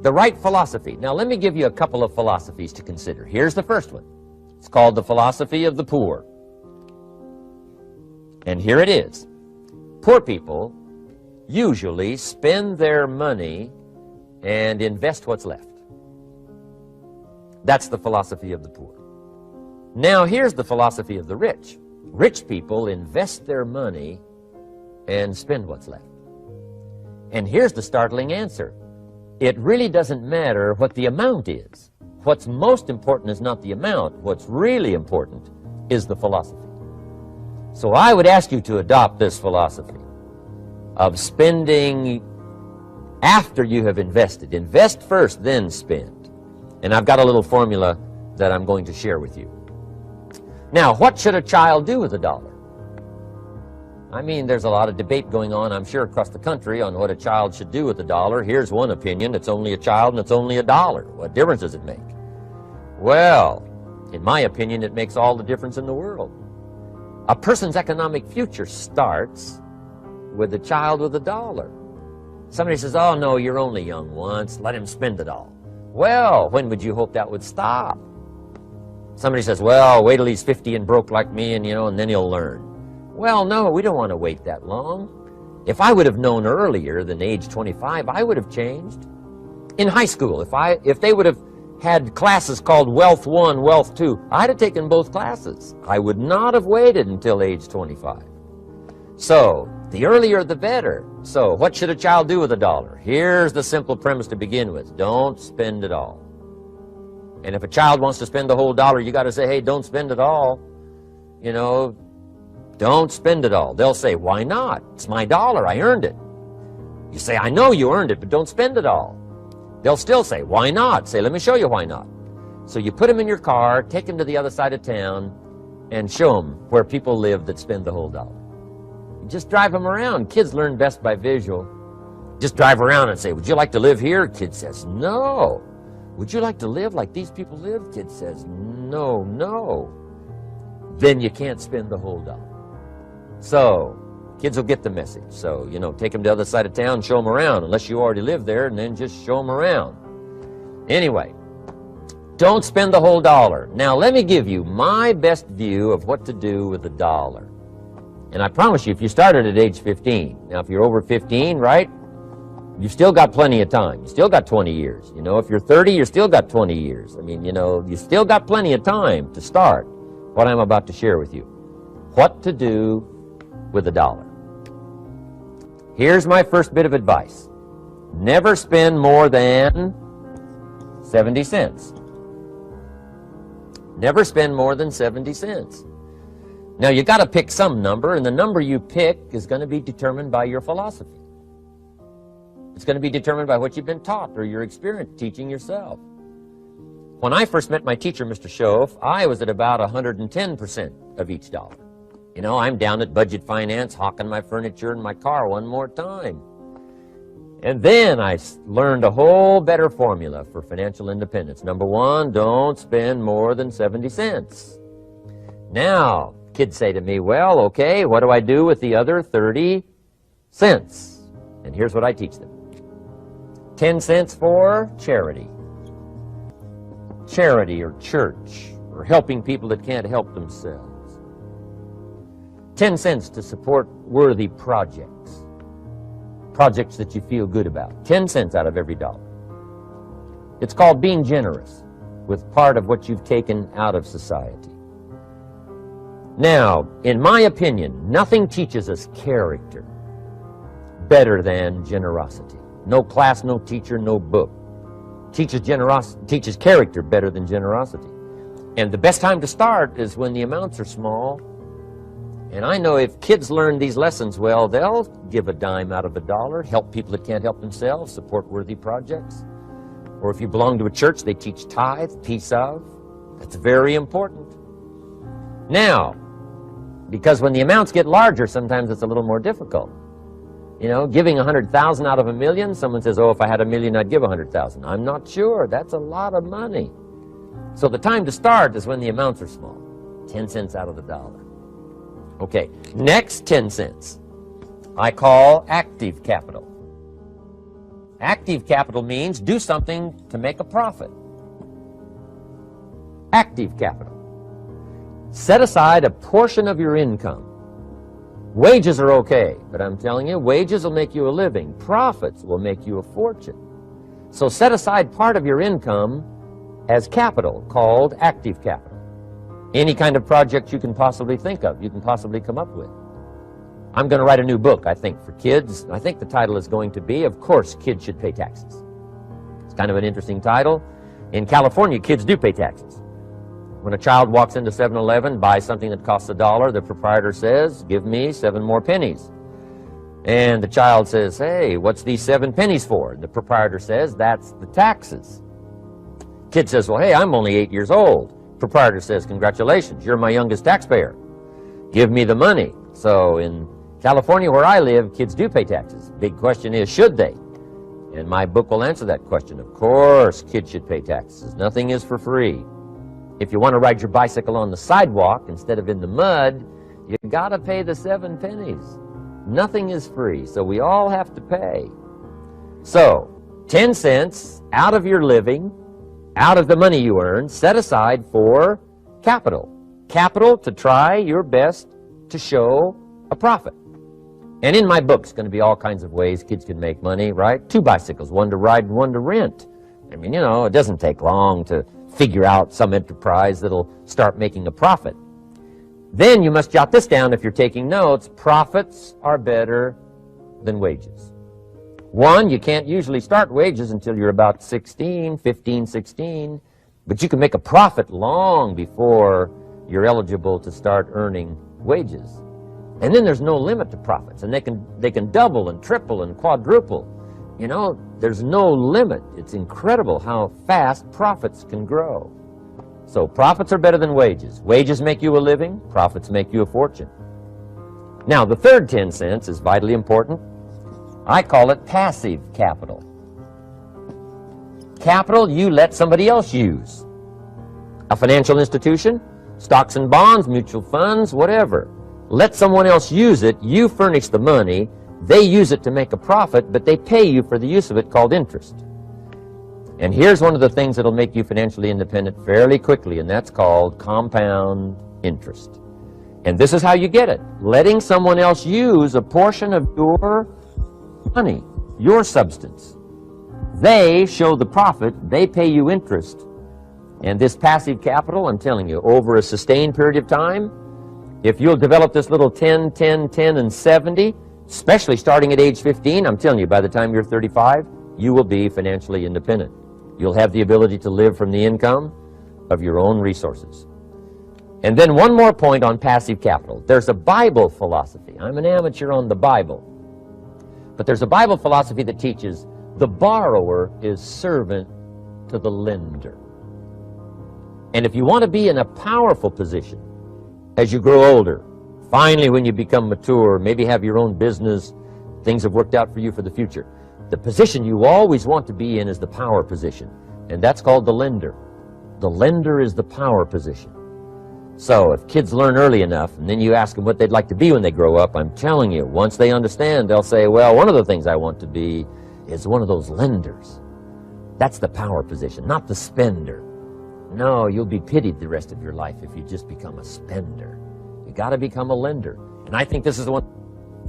The right philosophy. Now, let me give you a couple of philosophies to consider. Here's the first one. It's called the philosophy of the poor. And here it is. Poor people usually spend their money and invest what's left. That's the philosophy of the poor. Now, here's the philosophy of the rich. Rich people invest their money and spend what's left. And here's the startling answer. It really doesn't matter what the amount is. What's most important is not the amount. What's really important is the philosophy. So I would ask you to adopt this philosophy of spending after you have invested. Invest first, then spend. And I've got a little formula that I'm going to share with you. Now, what should a child do with $1? I mean, there's a lot of debate going on, I'm sure, across the country on what a child should do with $1. Here's one opinion. It's only a child and it's only $1. What difference does it make? Well, in my opinion, it makes all the difference in the world. A person's economic future starts with a child with $1. Somebody says, oh, no, you're only young once. Let him spend it all. Well, when would you hope that would stop? Somebody says, well, wait till he's 50 and broke like me, and then he'll learn. Well, no, we don't want to wait that long. If I would have known earlier than age 25, I would have changed. In high school, if they would have had classes called Wealth 1, Wealth 2, I'd have taken both classes. I would not have waited until age 25. So, the earlier the better. So, what should a child do with $1? Here's the simple premise to begin with. Don't spend it all. And if a child wants to spend the whole $1, you got to say, hey, don't spend it all. Don't spend it all. They'll say, why not? It's my $1. I earned it. You say, I know you earned it, but don't spend it all. They'll still say, why not? Say, let me show you why not. So you put them in your car, take them to the other side of town, and show them where people live that spend the whole $1. You just drive them around. Kids learn best by visual. Just drive around and say, would you like to live here? Kid says, no. Would you like to live like these people live? Kid says, no, no. Then you can't spend the whole $1. So, kids will get the message. So, take them to the other side of town, show them around, unless you already live there, and then just show them around. Anyway, don't spend the whole $1. Now, let me give you my best view of what to do with $1. And I promise you, if you started at age 15, now if you're over 15, right, you've still got plenty of time. You still got 20 years. If you're 30, you still got 20 years. I mean, you still got plenty of time to start what I'm about to share with you. What to do with $1. Here's my first bit of advice. Never spend more than 70 cents. Never spend more than 70 cents. Now, you got to pick some number, and the number you pick is going to be determined by your philosophy. It's going to be determined by what you've been taught or your experience teaching yourself. When I first met my teacher, Mr. Schoaf, I was at about 110% of each $1. I'm down at budget finance, hawking my furniture and my car one more time. And then I learned a whole better formula for financial independence. Number one, don't spend more than 70 cents. Now, kids say to me, well, okay, what do I do with the other 30 cents? And here's what I teach them. 10 cents for charity. Charity or church or helping people that can't help themselves. 10 cents to support worthy projects. Projects that you feel good about. 10 cents out of every $1. It's called being generous with part of what you've taken out of society. Now, in my opinion, nothing teaches us character better than generosity. No class, no teacher, no book teaches character better than generosity. And the best time to start is when the amounts are small. And I know if kids learn these lessons well, they'll give a dime out of $1, help people that can't help themselves, support worthy projects. Or if you belong to a church, they teach tithe, piece of. That's very important. Now, because when the amounts get larger, sometimes it's a little more difficult. Giving 100,000 out of $1 million, someone says, oh, if I had $1 million, I'd give 100,000. I'm not sure. That's a lot of money. So the time to start is when the amounts are small. 10 cents out of the $1. Okay, next 10 cents I call active capital. Active capital means do something to make a profit. Active capital. Set aside a portion of your income. Wages are okay, but I'm telling you, wages will make you a living. Profits will make you a fortune. So set aside part of your income as capital, called active capital. Any kind of project you can possibly think of, you can possibly come up with. I'm going to write a new book, I think, for kids. I think the title is going to be, Of Course Kids Should Pay Taxes. It's kind of an interesting title. In California, kids do pay taxes. When a child walks into 7-Eleven, buys something that costs $1, the proprietor says, give me 7 more pennies. And the child says, hey, what's these 7 pennies for? The proprietor says, that's the taxes. Kid says, well, hey, I'm only 8 years old. Proprietor says, congratulations, you're my youngest taxpayer. Give me the money. So in California, where I live, kids do pay taxes. Big question is, should they? And my book will answer that question. Of course, kids should pay taxes. Nothing is for free. If you want to ride your bicycle on the sidewalk instead of in the mud, you got to pay the 7 pennies. Nothing is free, so we all have to pay. So, 10 cents out of your living, out of the money you earn, set aside for capital. Capital to try your best to show a profit. And in my book's going to be all kinds of ways kids can make money, right? 2 bicycles, one to ride and one to rent. I mean, you know, it doesn't take long to figure out some enterprise that'll start making a profit. Then you must jot this down if you're taking notes. Profits are better than wages. One, you can't usually start wages until you're about 16, 15, 16, but you can make a profit long before you're eligible to start earning wages. And then there's no limit to profits, and they can double and triple and quadruple. You know, there's no limit. It's incredible how fast profits can grow. So profits are better than wages. Wages make you a living, profits make you a fortune. Now, the third 10 cents is vitally important. I call it passive capital. Capital you let somebody else use. A financial institution, stocks and bonds, mutual funds, whatever. Let someone else use it, you furnish the money, they use it to make a profit, but they pay you for the use of it, called interest. And here's one of the things that'll make you financially independent fairly quickly, and that's called compound interest. And this is how you get it. Letting someone else use a portion of your money, your substance. They show the profit, they pay you interest. And this passive capital, I'm telling you, over a sustained period of time, if you'll develop this little 10, 10, 10, and 70, especially starting at age 15, I'm telling you, by the time you're 35, you will be financially independent. You'll have the ability to live from the income of your own resources. And then one more point on passive capital. There's a Bible philosophy. I'm an amateur on the Bible. But there's a Bible philosophy that teaches the borrower is servant to the lender. And if you want to be in a powerful position as you grow older, finally when you become mature, maybe have your own business, things have worked out for you for the future, the position you always want to be in is the power position, and that's called the lender. The lender is the power position. So if kids learn early enough, and then you ask them what they'd like to be when they grow up, I'm telling you, once they understand, they'll say, well, one of the things I want to be is one of those lenders. That's the power position, not the spender. No, you'll be pitied the rest of your life if you just become a spender. You got to become a lender. And I think this is the one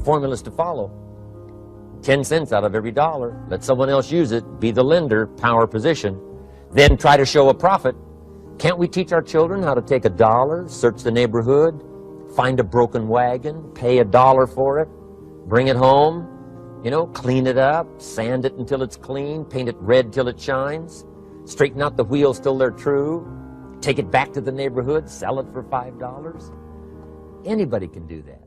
formulas to follow. 10 cents out of every dollar. Let someone else use it. Be the lender, power position. Then try to show a profit. Can't we teach our children how to take $1, search the neighborhood, find a broken wagon, pay $1 for it, bring it home, you know, clean it up, sand it until it's clean, paint it red till it shines, straighten out the wheels till they're true, take it back to the neighborhood, sell it for $5? Anybody can do that.